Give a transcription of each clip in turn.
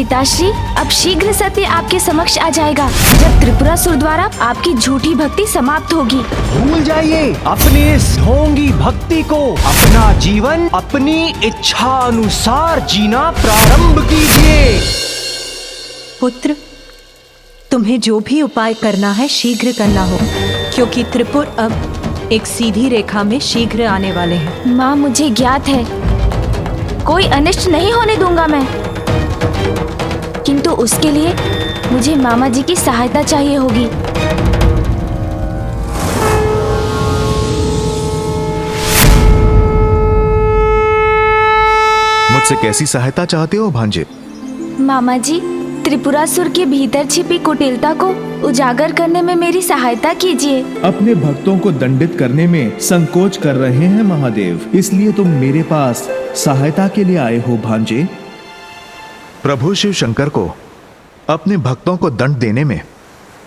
पिताश्री, अब शीघ्र सत्य आपके समक्ष आ जाएगा, जब त्रिपुरासुर द्वारा आपकी झूठी भक्ति समाप्त होगी। भूल जाइए अपनी इस ढोंगी भक्ति को, अपना जीवन अपनी इच्छा अनुसार जीना प्रारंभ कीजिए। पुत्र, तुम्हें जो भी उपाय करना है शीघ्र करना हो, क्योंकि त्रिपुर अब एक सीधी रेखा में शीघ्र आने वाले हैं। माँ, मुझे ज्ञात है कोई अनिष्ट नहीं होने दूंगा मैं, किंतु उसके लिए मुझे मामा जी की सहायता चाहिए होगी। मुझसे कैसी सहायता चाहते हो भांजे? मामा जी, त्रिपुरासुर के भीतर छिपी कुटिलता को उजागर करने में मेरी सहायता कीजिए। अपने भक्तों को दंडित करने में संकोच कर रहे हैं महादेव, इसलिए तुम मेरे पास सहायता के लिए आए हो भांजे। प्रभु शिव शंकर को अपने भक्तों को दंड देने में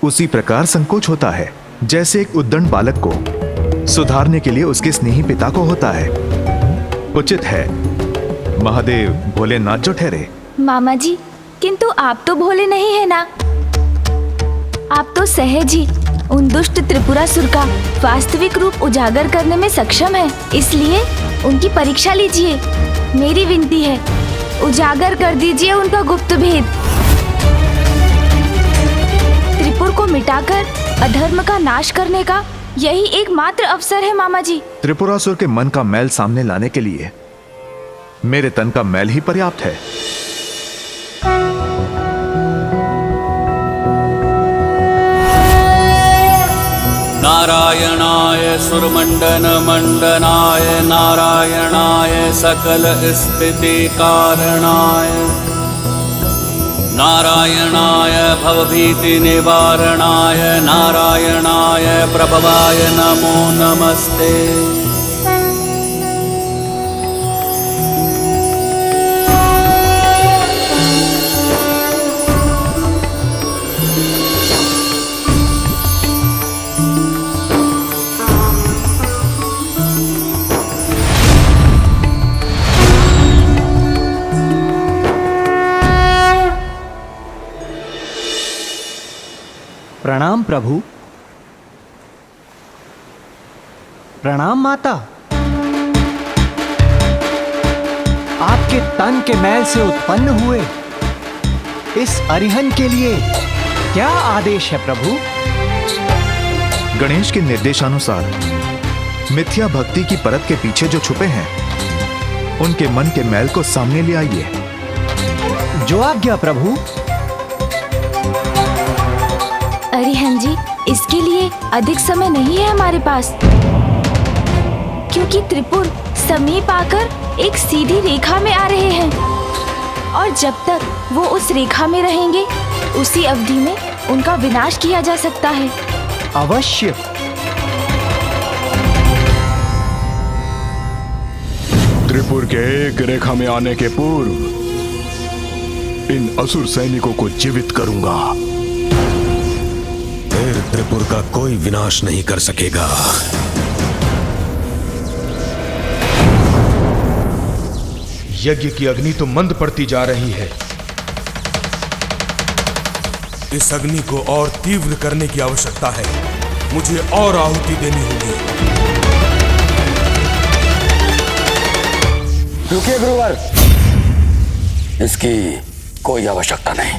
उसी प्रकार संकोच होता है जैसे एक उद्दंड बालक को सुधारने के लिए उसके स्नेही पिता को होता है। उचित है महादेव भोलेनाथ जो ठहरे। मामा जी, किंतु आप तो भोले नहीं है ना, आप तो सहज ही उन दुष्ट त्रिपुरासुर का वास्तविक रूप उजागर करने में सक्षम है, इसलिए उनकी परीक्षा लीजिए। मेरी विनती है, उजागर कर दीजिए उनका गुप्त भेद। त्रिपुर को मिटाकर अधर्म का नाश करने का यही एकमात्र अवसर है मामा जी। त्रिपुरासुर के मन का मैल सामने लाने के लिए मेरे तन का मैल ही पर्याप्त है। नारायणाय सुरमंडन मंडनाय, नारायणाय सकल स्थिति कारणाय, नारायणाय भवभीति निवारणाय, नारायणाय प्रभवाय नमो नमस्ते। प्रणाम प्रभु। प्रणाम माता। आपके तन के मैल से उत्पन्न हुए इस अरिहन के लिए क्या आदेश है प्रभु? गणेश के निर्देशानुसार मिथ्या भक्ति की परत के पीछे जो छुपे हैं उनके मन के मैल को सामने ले आइए। जो आज्ञा प्रभु। अरिहन जी, इसके लिए अधिक समय नहीं है हमारे पास, क्योंकि त्रिपुर समीप आकर एक सीधी रेखा में आ रहे हैं, और जब तक वो उस रेखा में रहेंगे उसी अवधि में उनका विनाश किया जा सकता है। अवश्य। त्रिपुर के एक रेखा में आने के पूर्व इन असुर सैनिकों को जीवित करूंगा। फिर त्रिपुर का कोई विनाश नहीं कर सकेगा। यज्ञ की अग्नि तो मंद पड़ती जा रही है। इस अग्नि को और तीव्र करने की आवश्यकता है। मुझे और आहुति देनी होगी। रुकिए गुरुवर, इसकी कोई आवश्यकता नहीं।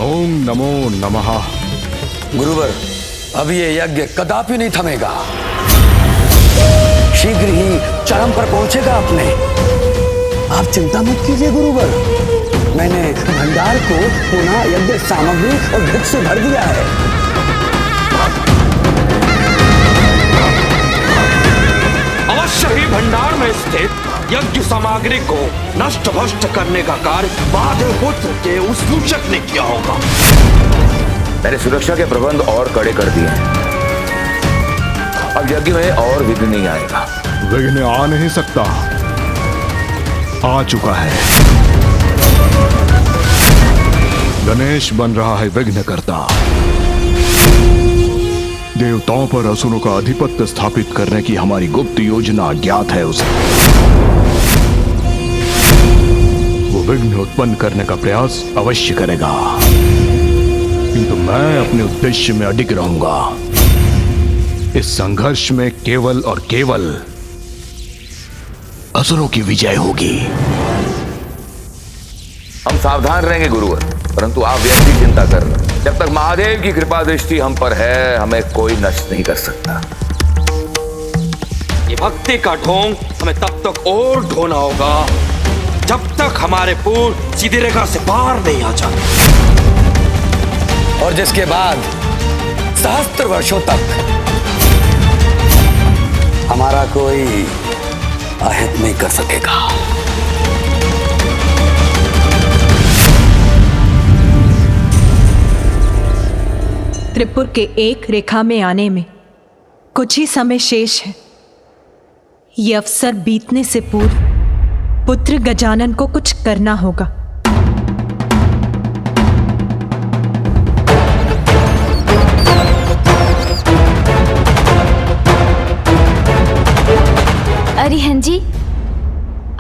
ओम नमो नमः। गुरुवर, अब ये यज्ञ कदापि नहीं थमेगा, शीघ्र ही चरम पर पहुंचेगा अपने। आप चिंता मत कीजिए गुरुवर, मैंने भंडार को पुनः यज्ञ सामग्री और घृत से भर दिया है। अवश्य ही भंडार में स्थित यज्ञ सामग्री को नष्ट भ्रष्ट करने का कार्य बहादुर के उस सूचक ने किया होगा। मैंने सुरक्षा के प्रबंध और कड़े कर दिए हैं। अब यज्ञ में और विघ्न नहीं आएगा। विघ्न आ नहीं सकता, आ चुका है। गणेश बन रहा है विघ्नकर्ता। देवताओं पर असुरों का आधिपत्य स्थापित करने की हमारी गुप्त योजना ज्ञात है उसे। वो विघ्न उत्पन्न करने का प्रयास अवश्य करेगा, किंतु मैं अपने उद्देश्य में अडिग रहूंगा। इस संघर्ष में केवल और केवल असुरों की विजय होगी। हम सावधान रहेंगे गुरुवर, परंतु आप व्यर्थ ही चिंता कर रहे। जब तक महादेव की कृपा दृष्टि हम पर है, हमें कोई नष्ट नहीं कर सकता। ये भक्ति का ढोंग हमें तब तक और ढोना होगा जब तक हमारे पूर्व सीधी रेखा से पार नहीं आ जाते, और जिसके बाद सहस्त्र वर्षों तक हमारा कोई अहित नहीं कर सकेगा। त्रिपुर के एक रेखा में आने में कुछ ही समय शेष है। ये अवसर बीतने से पूर्व पुत्र गजानन को कुछ करना होगा। अरिहंत जी,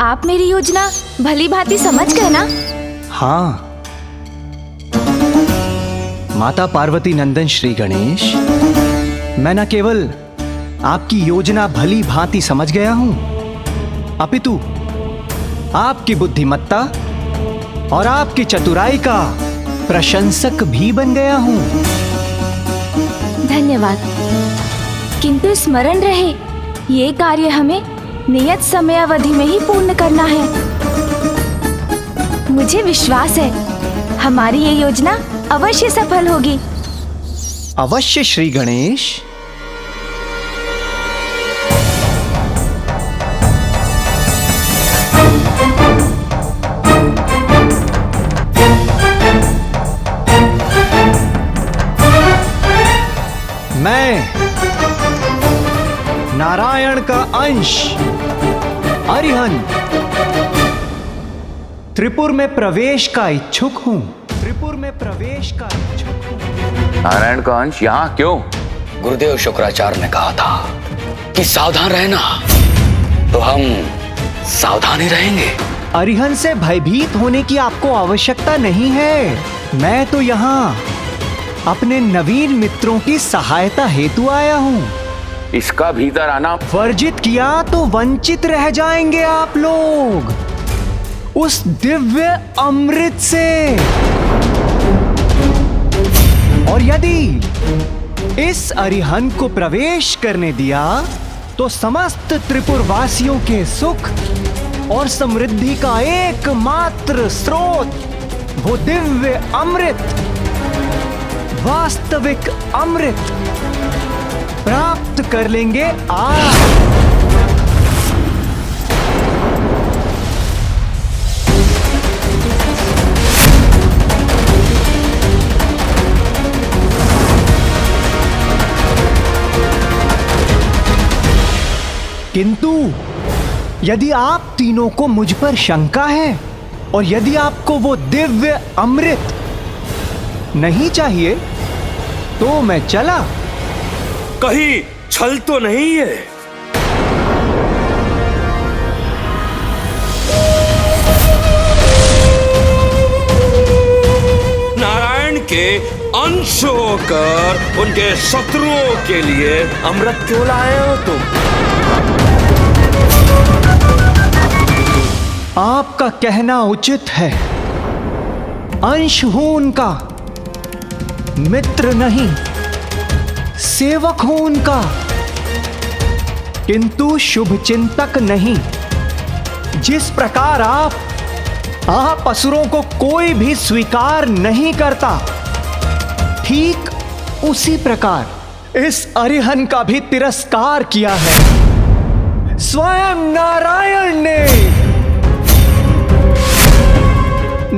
आप मेरी योजना भली भांति समझ गए ना? हाँ माता पार्वती नंदन श्री गणेश, मैं न केवल आपकी योजना भली भांति समझ गया हूं, अपितु आपकी बुद्धिमत्ता और आपकी चतुराई का प्रशंसक भी बन गया हूं। धन्यवाद, किंतु स्मरण रहे ये कार्य हमें नियत समयावधि में ही पूर्ण करना है। मुझे विश्वास है हमारी ये योजना अवश्य सफल होगी। अवश्य श्री गणेश। मैं नारायण का अंश अरिहंत त्रिपुर में प्रवेश का इच्छुक हूं। त्रिपुर में प्रवेश का इच्छुक हूं। नारायण का अंश यहाँ क्यों? गुरुदेव शुक्राचार्य ने कहा था कि सावधान रहना, तो हम सावधान ही रहेंगे। अरिहंत से भयभीत होने की आपको आवश्यकता नहीं है। मैं तो यहाँ अपने नवीन मित्रों की सहायता हेतु आया हूँ। इसका भीतर आना वर्जित किया तो वंचित रह जाएंगे आप लोग उस दिव्य अमृत से। और यदि इस अरिहंत को प्रवेश करने दिया तो समस्त त्रिपुर वासियों के सुख और समृद्धि का एकमात्र स्रोत वो दिव्य अमृत, वास्तविक अमृत प्राप्त कर लेंगे आप। किंतु यदि आप तीनों को मुझ पर शंका है और यदि आपको वो दिव्य अमृत नहीं चाहिए तो मैं चला। कहीं छल तो नहीं है? नारायण के अंश होकर उनके शत्रुओं के लिए अमृत क्यों लाए हो तुम? आपका कहना उचित है। अंश हूं उनका, मित्र नहीं, सेवक हूं उनका, किंतु शुभ चिंतक नहीं। जिस प्रकार आप असुरों को कोई भी स्वीकार नहीं करता, ठीक उसी प्रकार इस अरिहंत का भी तिरस्कार किया है स्वयं नारायण ने।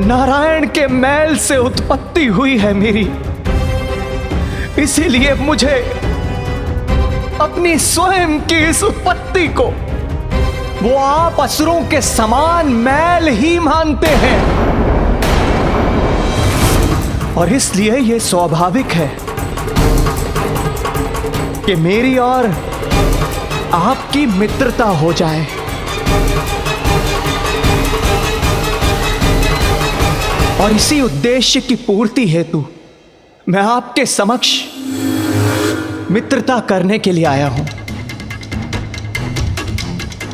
नारायण के मैल से उत्पत्ति हुई है मेरी, इसीलिए मुझे अपनी स्वयं की इस उत्पत्ति को वो आप असुरों के समान मैल ही मानते हैं, और इसलिए यह स्वाभाविक है कि मेरी और आपकी मित्रता हो जाए। और इसी उद्देश्य की पूर्ति हेतु मैं आपके समक्ष मित्रता करने के लिए आया हूं।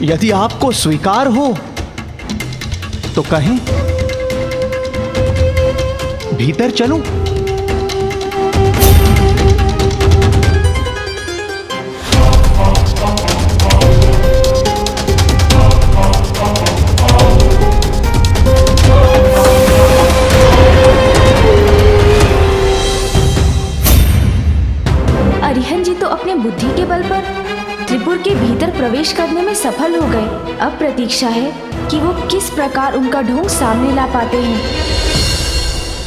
यदि आपको स्वीकार हो तो कहें, भीतर चलूं? अरिहंत जी तो अपने बुद्धि के बल पर त्रिपुर के भीतर प्रवेश करने में सफल हो गए। अब प्रतीक्षा है कि वो किस प्रकार उनका ढोंग सामने ला पाते हैं।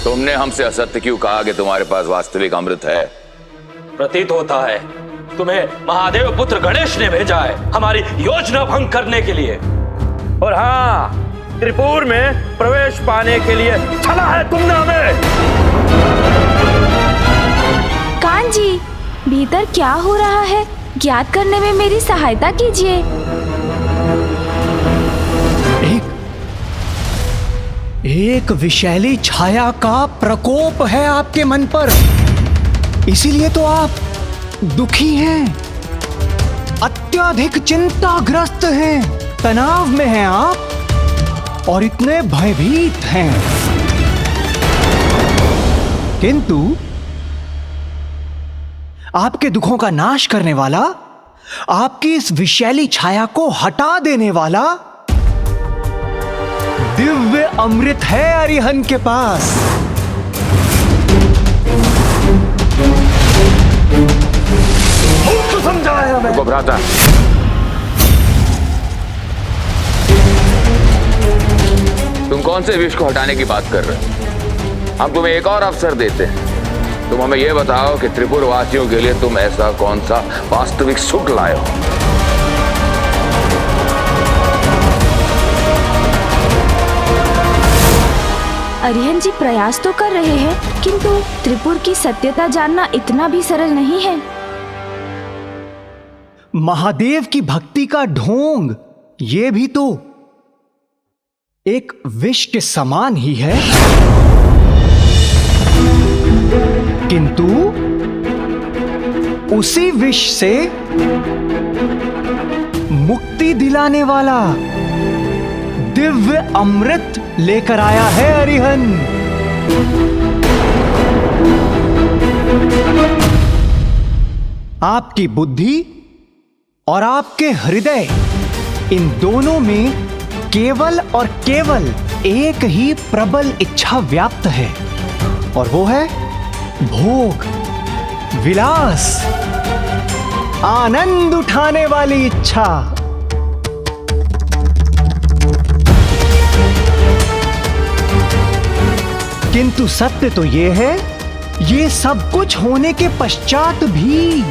तुमने हमसे असत्य क्यों कहा कि तुम्हारे पास वास्तविक अमृत है? प्रतीत होता है तुम्हें महादेव पुत्र गणेश ने भेजा है हमारी योजना भंग करने के लिए। और हाँ, त्रिपुर में प्रवेश पाने के लिए छला है तुमने हमें। कान जी, भीतर क्या हो रहा है ज्ञात करने में मेरी सहायता कीजिए। एक विषैली छाया का प्रकोप है आपके मन पर, इसीलिए तो आप दुखी हैं, अत्यधिक चिंताग्रस्त हैं, तनाव में हैं आप और इतने भयभीत हैं। किंतु आपके दुखों का नाश करने वाला, आपकी इस विषैली छाया को हटा देने वाला दिव्य अमृत है अरिहंत के पास। समझाया हमें भ्राता। तुम कौन से विष को हटाने की बात कर रहे हो? हम तुम्हें एक और अवसर देते हैं। तुम हमें यह बताओ कि त्रिपुर वासियों के लिए तुम ऐसा कौन सा वास्तविक सुख लाए हो? अरिहंत जी प्रयास तो कर रहे हैं, किंतु त्रिपुर की सत्यता जानना इतना भी सरल नहीं है। महादेव की भक्ति का ढोंग ये भी तो एक विष के समान ही है, किंतु उसी विष से मुक्ति दिलाने वाला दिव्य अमृत लेकर आया है अरिहंत। आपकी बुद्धि और आपके हृदय, इन दोनों में केवल और केवल एक ही प्रबल इच्छा व्याप्त है, और वो है भोग, विलास, आनंद उठाने वाली इच्छा। किंतु सत्य तो ये है, ये सब कुछ होने के पश्चात भी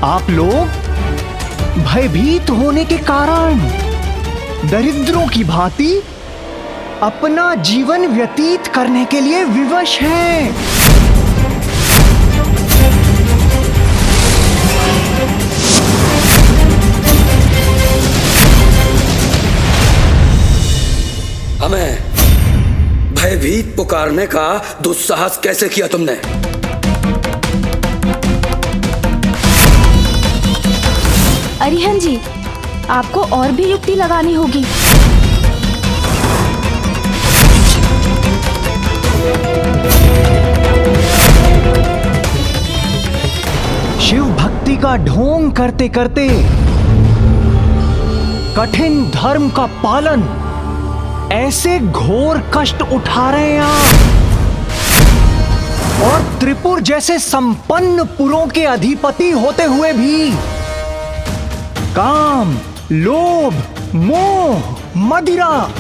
आप लोग भयभीत होने के कारण दरिद्रों की भांति अपना जीवन व्यतीत करने के लिए विवश हैं। हमें भयभीत पुकारने का दुस्साहस कैसे किया तुमने? अरिहंत जी, आपको और भी युक्ति लगानी होगी। शिव भक्ति का ढोंग करते करते कठिन धर्म का पालन, ऐसे घोर कष्ट उठा रहे हैं आप, और त्रिपुर जैसे संपन्न पुरों के अधिपति होते हुए भी काम, लोभ, मोह, मदिरा,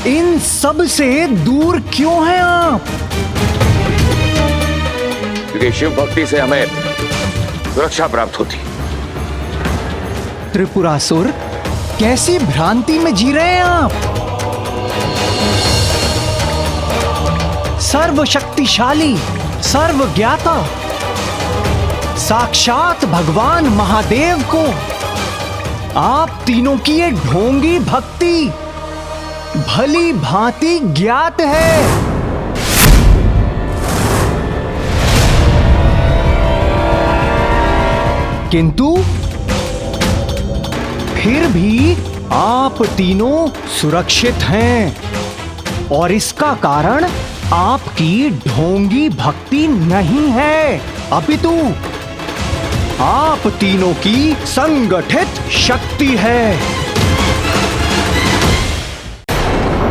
इन सब से दूर क्यों हैं आप? क्योंकि शिव भक्ति से हमें सुरक्षा प्राप्त होती। त्रिपुरासुर, कैसी भ्रांति में जी रहे हैं आप? सर्वशक्तिशाली, सर्वज्ञाता, साक्षात भगवान महादेव को आप तीनों की ये ढोंगी भक्ति भली भांति ज्ञात है। किंतु फिर भी आप तीनों सुरक्षित हैं और इसका कारण आपकी ढोंगी भक्ति नहीं है, अपितु आप तीनों की संगठित शक्ति है।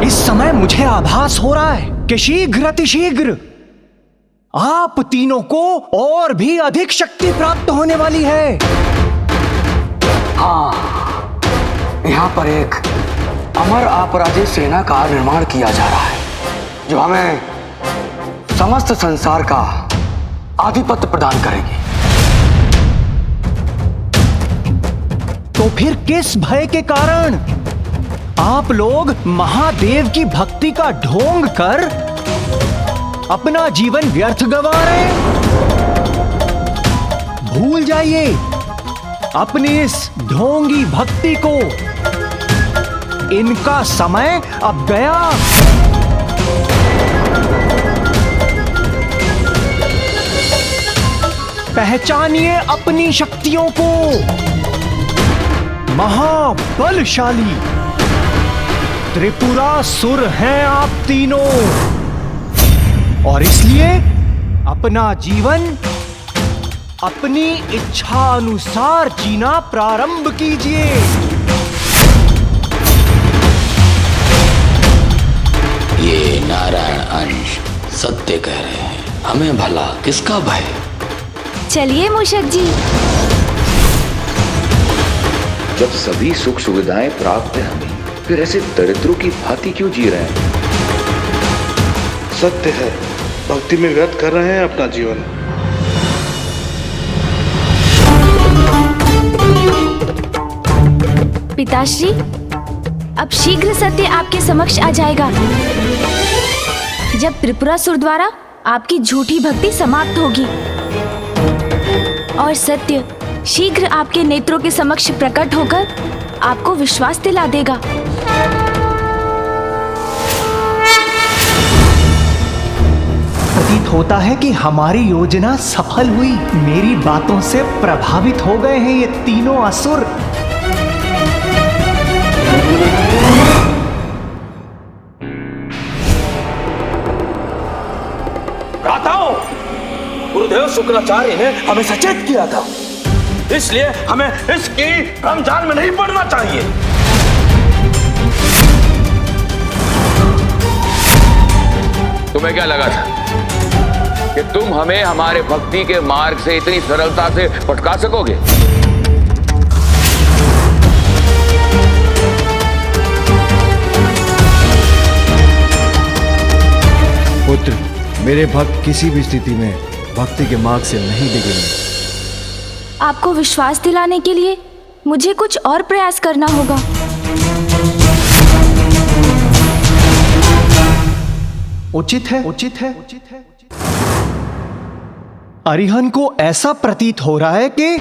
इस समय मुझे आभास हो रहा है कि शीघ्र अतिशीघ्र आप तीनों को और भी अधिक शक्ति प्राप्त होने वाली है। हाँ, यहाँ पर एक अमर अपराजित सेना का निर्माण किया जा रहा है जो हमें समस्त संसार का आधिपत्य प्रदान करेगी। तो फिर किस भय के कारण आप लोग महादेव की भक्ति का ढोंग कर अपना जीवन व्यर्थ गंवा रहे? भूल जाइए अपनी इस ढोंगी भक्ति को। इनका समय अब गया। पहचानिए अपनी शक्तियों को। महाबलशाली त्रिपुरासुर हैं आप तीनों, और इसलिए अपना जीवन अपनी इच्छा अनुसार जीना प्रारंभ कीजिए। ये नारायण अंश सत्य कह रहे हैं, हमें भला किसका भय। चलिए मूषक जी। जब सभी सुख सुविधाएं प्राप्त है हमें, फिर ऐसे दरिद्रों की भांति क्यों जी रहे हैं? सत्य है, भक्ति में व्यर्थ कर रहे हैं अपना जीवन। पिताश्री, अब शीघ्र सत्य आपके समक्ष आ जाएगा। जब त्रिपुरासुर द्वारा आपकी झूठी भक्ति समाप्त होगी और सत्य शीघ्र आपके नेत्रों के समक्ष प्रकट होकर आपको विश्वास दिला देगा। प्रतीत होता है कि हमारी योजना सफल हुई। मेरी बातों से प्रभावित हो गए हैं ये तीनों असुर। भ्राताओं, गुरुदेव शुक्राचार्य ने हमें सचेत किया था, इसलिए हमें इसकी भ्रमजाल में नहीं पड़ना चाहिए। तुम्हें क्या लगा था कि तुम हमें हमारे भक्ति के मार्ग से इतनी सरलता से भटका सकोगे? पुत्र, मेरे भक्त किसी भी स्थिति में भक्ति के मार्ग से नहीं डिगेंगे। आपको विश्वास दिलाने के लिए मुझे कुछ और प्रयास करना होगा। उचित है, उचित है, उचित है। अरिहन को ऐसा प्रतीत हो रहा है कि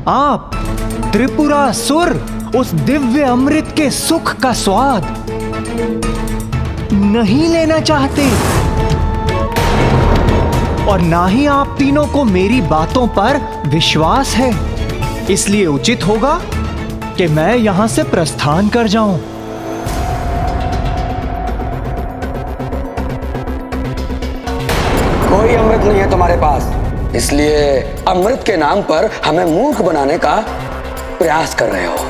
आप त्रिपुरासुर उस दिव्य अमृत के सुख का स्वाद नहीं लेना चाहते, और ना ही आप तीनों को मेरी बातों पर विश्वास है। इसलिए उचित होगा कि मैं यहां से प्रस्थान कर जाऊं। कोई अमृत नहीं है तुम्हारे पास, इसलिए अमृत के नाम पर हमें मूर्ख बनाने का प्रयास कर रहे हो।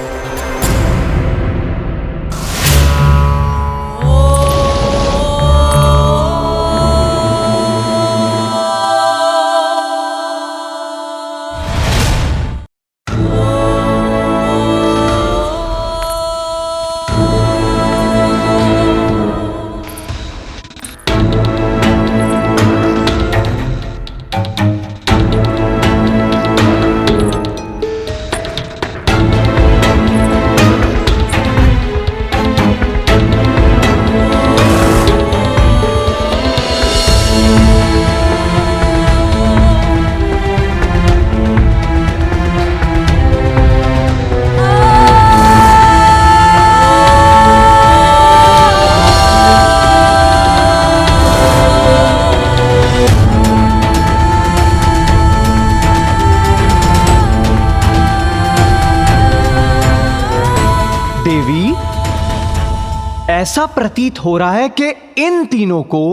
देवी, ऐसा प्रतीत हो रहा है कि इन तीनों को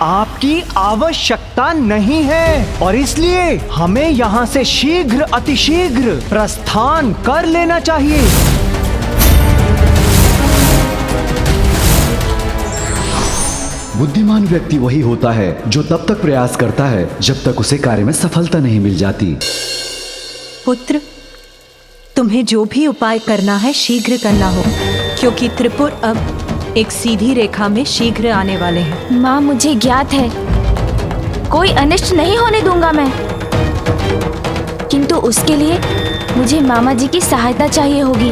आपकी आवश्यकता नहीं है और इसलिए हमें यहां से शीघ्र अतिशीघ्र प्रस्थान कर लेना चाहिए। बुद्धिमान व्यक्ति वही होता है जो तब तक प्रयास करता है जब तक उसे कार्य में सफलता नहीं मिल जाती। पुत्र, तुम्हें जो भी उपाय करना है शीघ्र करना हो, क्योंकि त्रिपुर अब एक सीधी रेखा में शीघ्र आने वाले हैं। माँ, मुझे ज्ञात है कोई अनिष्ट नहीं होने दूंगा मैं, किंतु उसके लिए मुझे मामा जी की सहायता चाहिए होगी।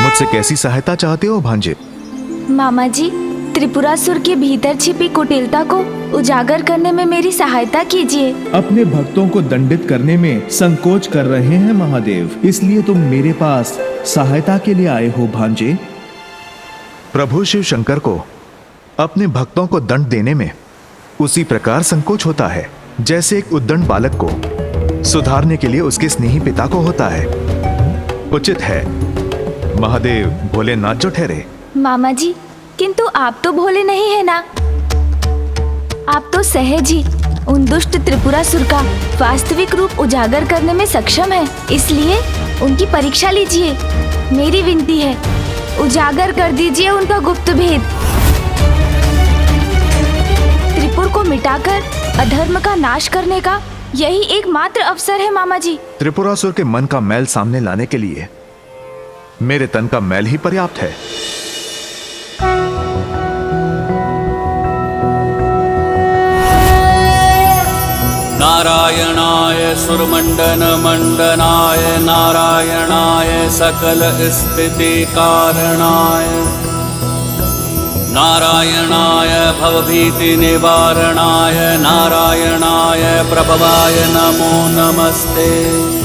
मुझसे कैसी सहायता चाहते हो भांजे? मामा जी, त्रिपुरासुर के भीतर छिपी कुटिलता को उजागर करने में मेरी सहायता कीजिए। अपने भक्तों को दंडित करने में संकोच कर रहे हैं महादेव, इसलिए तुम मेरे पास सहायता के लिए आए हो भांजे। प्रभु शिव शंकर को अपने भक्तों को दंड देने में उसी प्रकार संकोच होता है जैसे एक उद्दंड बालक को सुधारने के लिए उसके स्नेही पिता को होता है। उचित है महादेव भोलेनाथ जो ठहरे। मामा जी, किंतु आप तो भोले नहीं है ना। आप तो सहज ही उन दुष्ट त्रिपुरासुर का वास्तविक रूप उजागर करने में सक्षम है, इसलिए उनकी परीक्षा लीजिए। मेरी विनती है, उजागर कर दीजिए उनका गुप्त भेद। त्रिपुर को मिटाकर अधर्म का नाश करने का यही एकमात्र अवसर है मामा जी। त्रिपुरासुर के मन का मैल सामने लाने के लिए मेरे तन का मैल ही पर्याप्त है। नारायणाय सुरमंडन मंडनाय नारायणाय सकल स्थिति कारणाय नारायणाय भवभीति निवारणाय नारायणाय प्रभवाय नमो नमस्ते।